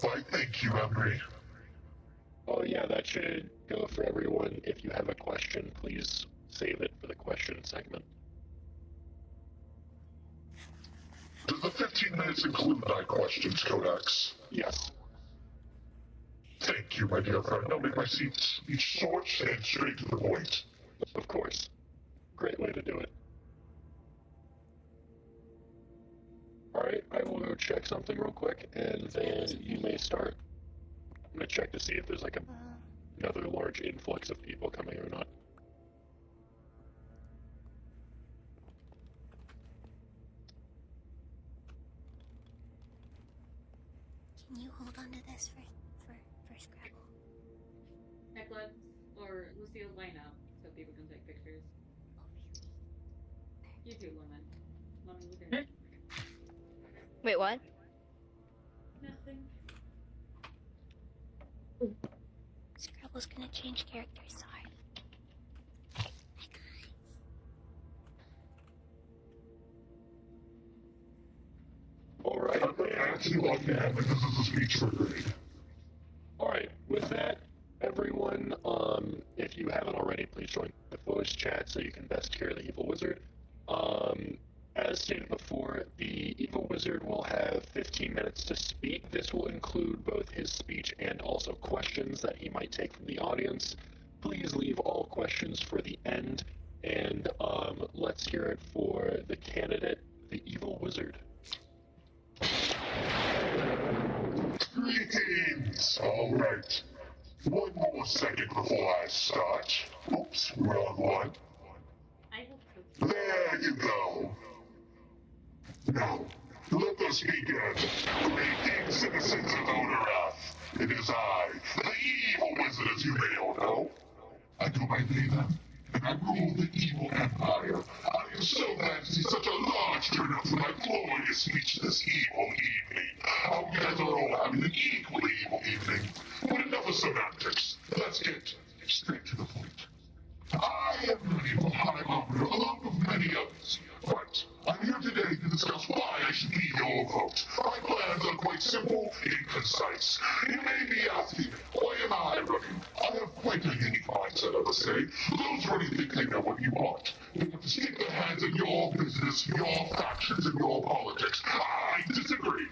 Why, thank you, Henry. Oh yeah, that should go for everyone. If you have a question, please save it for the question segment. Does the 15 minutes include my questions, Codex? Yes. Thank you, my dear friend. I'll make my speech short and straight to the point. Of course. Great way to do it. Alright, I will go check something real quick, and then you may start. I'm gonna check to see if there's like another large influx of people coming or not. Can you hold on to this for Scrabble? Hecklet or Lucille, line up so people can take pictures. Oh, really? You too, Lemon. Lemon, you can. Wait, what? Nothing. Scrabble's gonna change characters, sorry. Hi, guys. Alright, Actually, like that, but this is a speech for grade. Alright, with that, everyone, if you haven't already, please join the voice chat so you can best hear the evil wizard. As stated before, the evil wizard will have 15 minutes to speak. This will include both his speech and also questions that he might take from the audience. Please leave all questions for the end, and let's hear it for the candidate, the evil wizard. Greetings! Alright. One more second before I start. Oops, wrong one. I hope so. There you go. Now, let us begin. Greetings, citizens of Odoreth. It is I, the evil wizard, as you may all know. I go by they, them, and I rule the evil empire. I am so glad to see such a large turnout for my glorious speech this evil evening. I hope you guys are all having an equally evil evening. But enough of semantics. Let's get straight to the point. I am the evil High Arbiter, along with many others. But I'm here today to discuss why I should be your vote. My plans are quite simple and concise. You may be asking, why am I running? I have quite a unique mindset, I must say. Those running think they know what you want. They want to stick their hands in your business, your factions, and your politics. I disagree.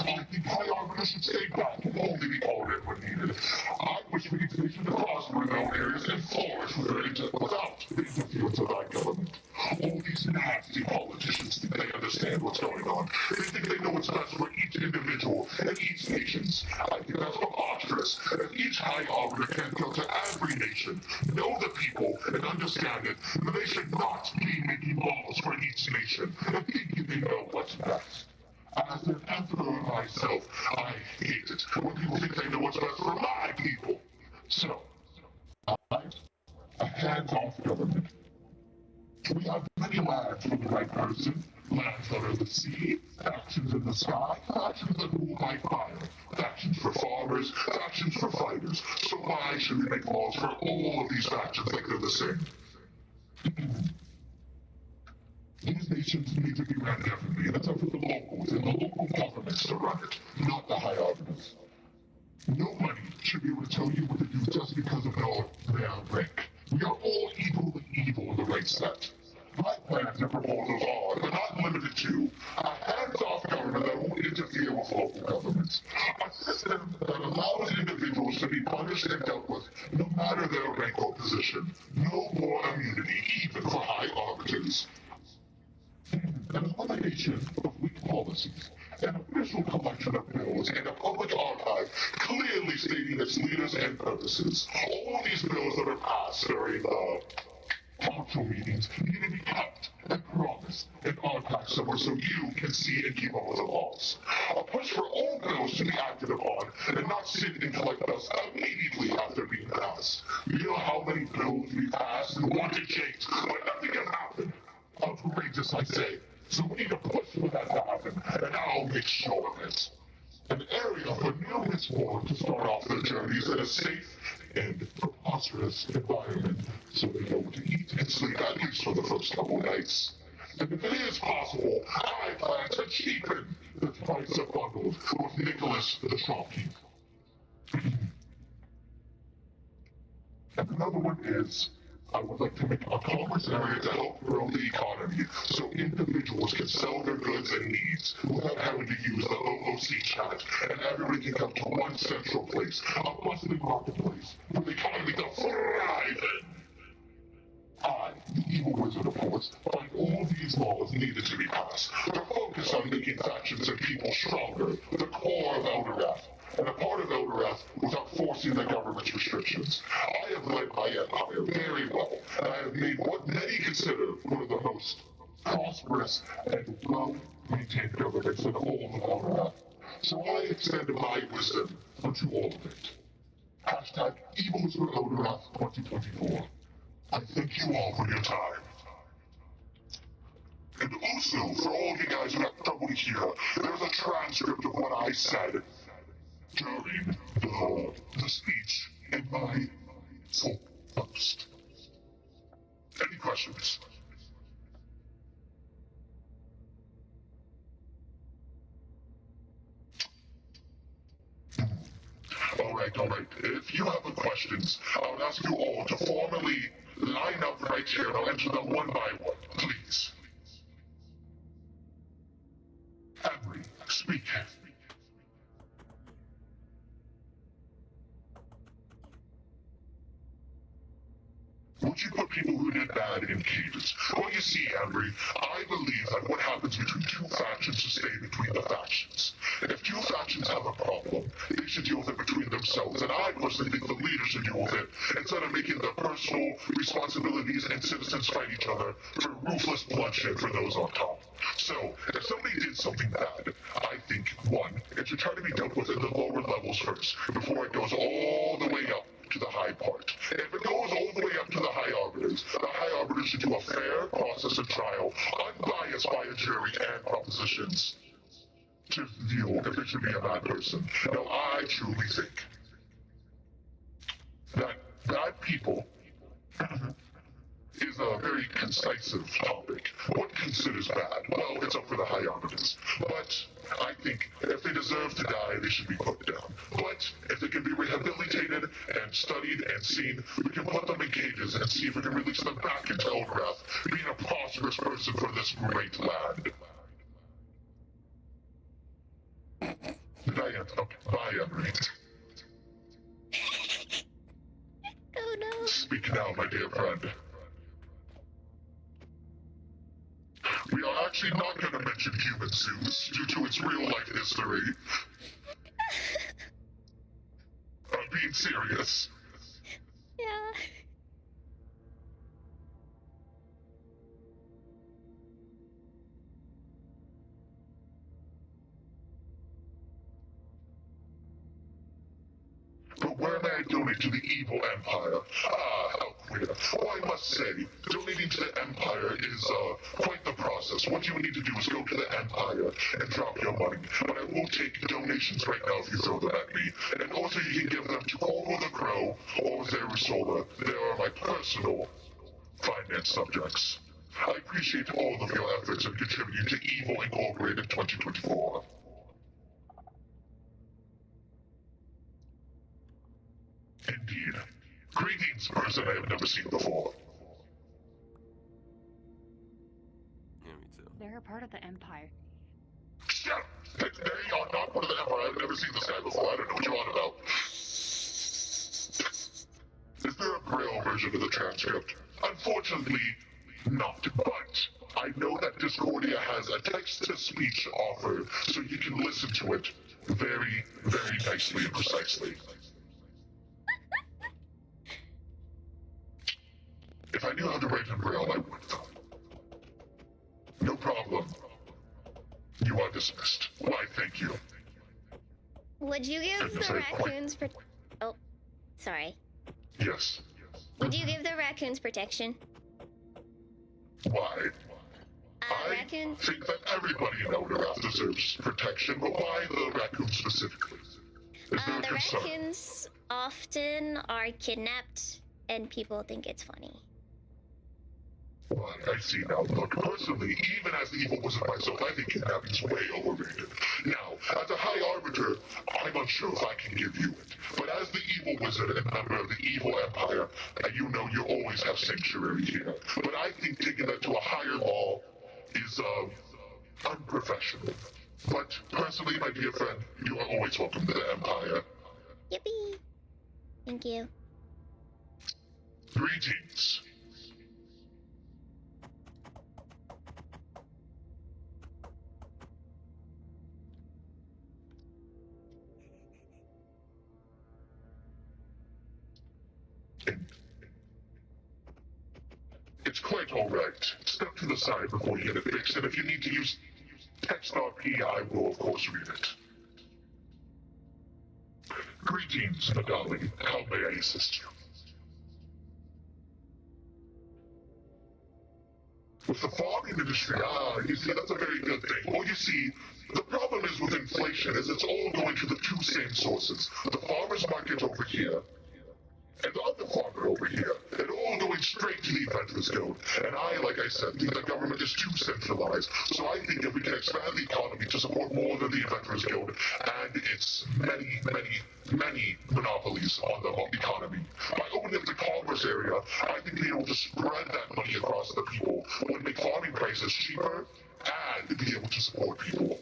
I think High Arbiter should stay back and only be called in when needed. I wish for each nation to prosper in their own areas and flourish without the interference of thy government. All these nasty politicians think they understand what's going on. They think they know what's best for each individual and each nations. I think that's preposterous. If each High Arbiter can go to every nation, know the people, and understand it, then they should not be making laws for each nation and thinking they know what's best. As an emperor myself, I hate it when people think they know what's best for my people. So, a hands-off government. We have many lands for the right person. Lands under the sea, factions in the sky, factions that rule by fire, factions for farmers, factions for fighters. So why should we make laws for all of these factions like they're the same? These nations need to be run differently, and it's up to the locals and the local governments to run it, not the High Arbiters. Nobody should be able to tell you what to do just because of their rank. We are all equally evil in the right set. My plans and proposals are, but not limited to, a hands-off government that won't interfere with local governments. A system that allows individuals to be punished and dealt with, no matter their rank or position. No more immunity, even for High Arbiters. An elimination of weak policies, an official collection of bills, and a public archive clearly stating its leaders and purposes. All these bills that are passed during the council meetings need to be kept and promised and archived somewhere so you can see and keep up with the laws. A push for all bills to be acted upon and not sit and collect dust immediately after being passed. You know how many bills we passed and wanted changed, but nothing has happened. Outrageous, I say. So we need to push for that to happen, and I'll make sure of it. An area for new misborn to start off their journeys in a safe and preposterous environment, so they know what to eat and sleep at least for the first couple nights. And if it is possible, I plan to cheapen that's bicep bundled with Nicholas the shopkeep. And another one is, I would like to make a commerce area to help grow the economy so individuals can sell their goods and needs without having to use the OOC chat, and everybody can come to one central place, a bustling marketplace where the economy can thrive in. I, the evil wizard of course, find all these laws needed to be passed to focus on making factions and people stronger, the core of Eldorath, and a part of Eldorath without forcing the government's restrictions. I have led my empire very well, and I have made what many consider one of the most prosperous and well-maintained governments in all of Eldorath. So I extend my wisdom unto all of it. Hashtag Evil Wizard Eldorath 2024. I thank you all for your time. And also, for all you guys who have trouble here, there's a transcript of what I said during the speech in my full post. Any questions? All right. If you have questions, I would ask you all to formally line up right here, and I'll answer them one by one, please. Henry, speak. Would you put people who did bad in cages? Well, you see, Henry, I believe that what happens between two factions should stay between the factions. If two factions have a problem, they should deal with it between themselves, and I personally think the leaders should deal with it, instead of making the personal responsibilities and citizens fight each other for ruthless bloodshed for those on top. So, if somebody did something bad, I think, one, it should try to be dealt with at the lower levels first, before it goes all the way up to the high part. And if it goes all the way up to the high arbiters should do a fair process of trial, unbiased by a jury and propositions to view if it should be a bad person. Now, I truly think that bad people is a very concisive topic. What considers bad? Well, it's up for the high arbiters. But I think if they deserve to die, they should be put down. But if they can be rehabilitated and studied and seen, we can put them in cages and see if we can release them back into Eldrath, being a prosperous person for this great land. Did I answer? Okay, bye, Emery. Oh no. Speak now, my dear friend. We are actually not going to mention human suits due to its real-life history. I'm being serious. Yeah. But where may I donate to the evil empire? Ah, how queer. Oh, I must say, donating to the empire is, quite the process. What you need to do is go to the empire and drop your money. But I will take donations right now if you throw them at me. And also you can give them to Corvo the Crow or Zerusola. They are my personal finance subjects. I appreciate all of your efforts in contributing to Evil Incorporated 2024. Indeed. Greetings, person I have never seen before. Yeah, me too. They're a part of the Empire. Shut up! They are not part of the Empire. I've never seen this guy before. I don't know what you're on about. Is there a braille version of the transcript? Unfortunately, not. But I know that Discordia has a text-to-speech offer, so you can listen to it very, very nicely and precisely. If I knew how to write in Braille, I would. No problem. You are dismissed. Why, thank you. Would you give Goodness, the I quite- raccoons Oh, sorry. Yes. Would you give the raccoons protection? Why? I Raccoons. think that everybody in Eldorath deserves protection, but why the raccoons specifically? Is there a The concern? raccoons often are kidnapped, and people think it's funny. Why, I see now. Look, personally, even as the evil wizard myself, I think kidnapping is way overrated. sure if I can give you it, but as the evil wizard and member of the evil empire, and you know you always have sanctuary here, but I think taking that to a higher law is, unprofessional. But personally, my dear friend, you are always welcome to the empire. Yippee! Thank you. Greetings. It's quite all right. Step to the side before you get it fixed, and if you need to use text RP, I will of course read it. Greetings, my darling. How may I assist you? With the farming industry, you see, that's a very good thing. Well, you see, the problem is with inflation is it's all going to the two same sources. The farmer's market over here, and the other farmer over here. They're all going straight to the Adventurers Guild. And I, like I said, think the government is too centralized. So I think if we can expand the economy to support more than the Adventurers Guild and its many monopolies on the economy, by opening up the commerce area, I think being able to spread that money across the people would make farming prices cheaper and be able to support people.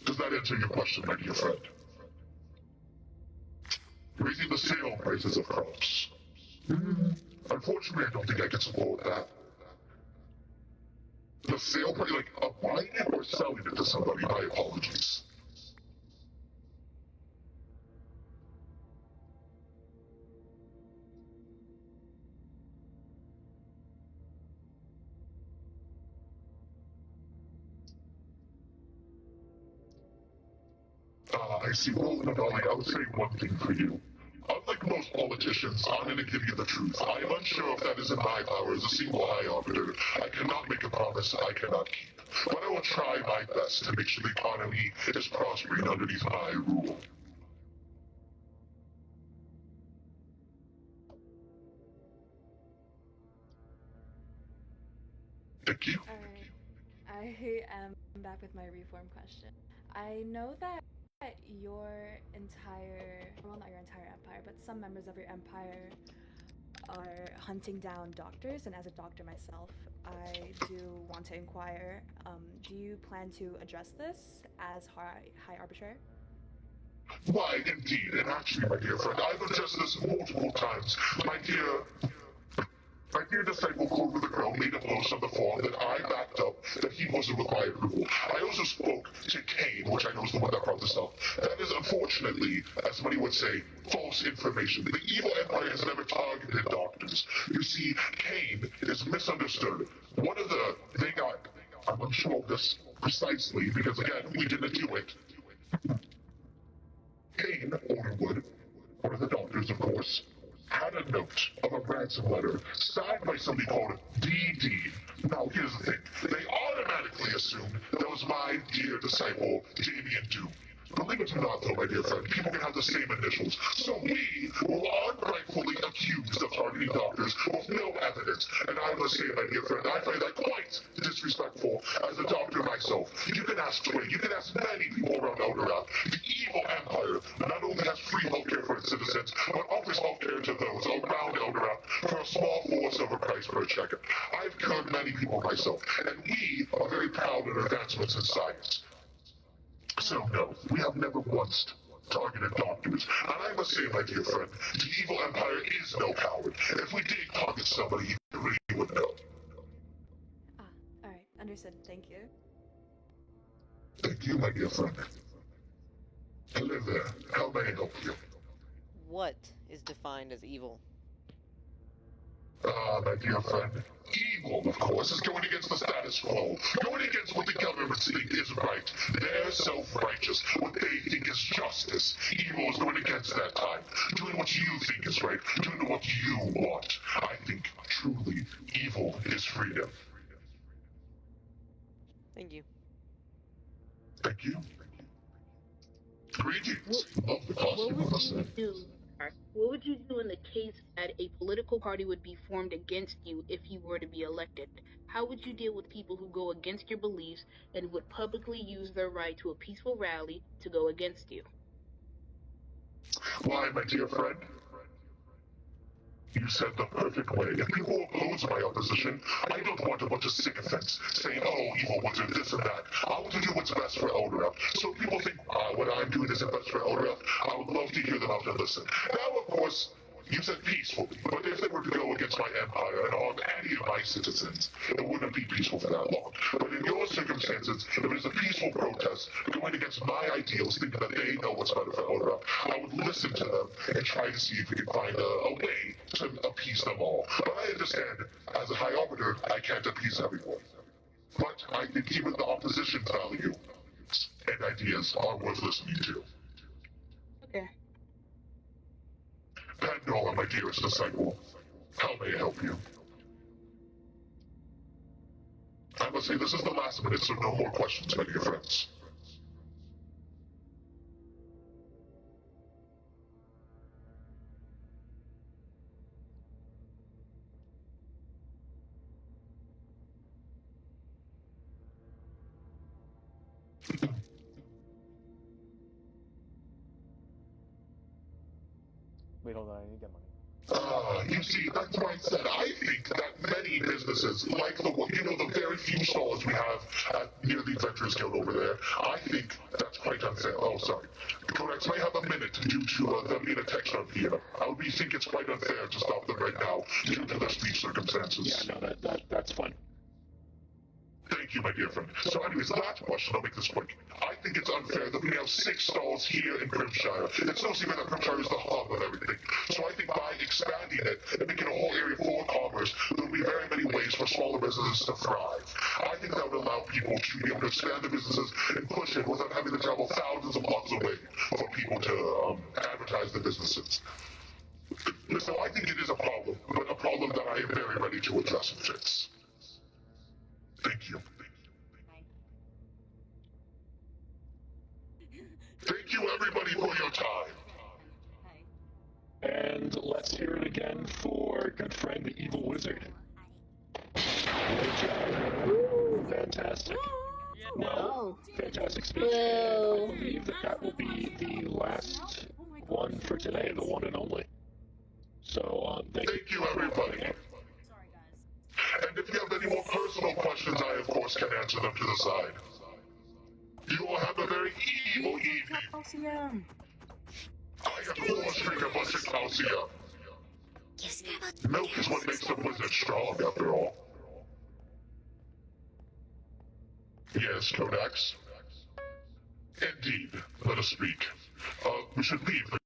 Does that answer your question, my dear friend? Raising the sale prices of crops. Unfortunately, I don't think I can support that. The sale price, like buying it or selling it to somebody, my apologies. I see. Well, darling, I would say one thing for you. Unlike most politicians, I'm going to give you the truth. I am unsure if that is in my power as a single High Arbiter. I cannot make a promise I cannot keep. But I will try my best to make sure the economy is prospering underneath my rule. Thank you. Alright. I am back with my reform question. I know that your entire, well, not your entire empire, but some members of your empire are hunting down doctors, and as a doctor myself, I do want to inquire, do you plan to address this as High Arbiter? Why, indeed, and actually, my dear friend, I've addressed this multiple times. My dear disciple Clover the Crow made a post on the forum that I backed up that he wasn't with my approval. I also spoke to Kane, which I know is the one that brought this up. That is unfortunately, as somebody would say, false information. The evil empire has never targeted doctors. You see, Kane is misunderstood. I'm unsure of this precisely, because again, we didn't do it. Kane, Orderwood, one of the doctors, of course, had a note of a ransom letter signed by somebody called DD. Now, here's the thing. They automatically assumed that was my dear disciple, Damien Doom. Believe it or not, though, my dear friend, people can have the same initials. So we were unrightfully accused of targeting doctors with no evidence. And I must say, my dear friend, I find that quite disrespectful as a doctor myself. You can ask Tway, you can ask many people around Eldorath. The evil empire not only has free healthcare for its citizens, but offers healthcare to those around Eldorath for a small $4 price per checkup. I've cured many people myself, and we are very proud of our advancements in science. So no, we have never once targeted doctors. And I must say, my dear friend, the evil empire is no coward. If we did target somebody, you really would know. Alright, understood. Thank you. Thank you, my dear friend. Hello there. How may I help you? What is defined as evil? My dear friend, evil, of course, is going against the status quo, going against what the government think is right. They're self-righteous, what they think is justice. Evil is going against that time, doing what you think is right, doing what you want. I think, truly, evil is freedom. Thank you. Thank you. Greetings. Love the costume. What would you do in the case that a political party would be formed against you if you were to be elected? How would you deal with people who go against your beliefs and would publicly use their right to a peaceful rally to go against you? Why, my dear friend? You said the perfect way. If people oppose my opposition, I don't want a bunch of sycophants saying, oh, evil wizard, this and that. I want to do what's best for Eldrath. So if people think what I'm doing isn't best for Eldrath, I would love to hear them out and listen. Now, of course, you said peacefully, but if they were to go against my empire and harm any of my citizens, it wouldn't be peaceful for that long. But in your circumstances, if it is a peaceful protest going against my ideals, thinking that they know what's better for Eldrath, I would listen to them and try to see if we can find a way to appease them all. But I understand, as a High Arbiter, I can't appease everyone. But I think even the opposition's value and ideas are worth listening to. Okay. Pandora, my dearest disciple, how may I help you? I must say, this is the last minute, so no more questions, my dear friends. Wait, hold on, I need to get money. You see, that's why I said I think that many businesses, like the one, the very few stalls we have near the Adventurers Guild over there, I think that's quite unfair. Oh, sorry. Codex may have a minute due to them being a tech startup here. I would think it's quite unfair to stop them right now due to their speech circumstances. Yeah, no, that's fine. Thank you, my dear friend. So anyways, last question, I'll make this quick. I think it's unfair that we have 6 stalls here in Grimshire. It's no secret that Grimshire is the hub of everything. So I think by expanding it and making a whole area full of commerce, there will be very many ways for smaller businesses to thrive. I think that would allow people to be able to expand their businesses and push it without having to travel thousands of blocks away for people to advertise their businesses. So I think it is a problem, but a problem that I am very ready to address and fix. Thank you. Thank you, everybody, for your time. And let's hear it again for good friend, the Evil Wizard. Great job. Fantastic. Well, fantastic speech. And I believe that will be the last one for today, the one and only. So, thank you, everybody. And if you have any more personal questions, I, of course, can answer them to the side. You all have a very evil evening. Calcium. I have 4 string of bunch of calcium. Milk is what makes a wizard strong, after all. Yes, Codex? Indeed. Let us speak. We should leave the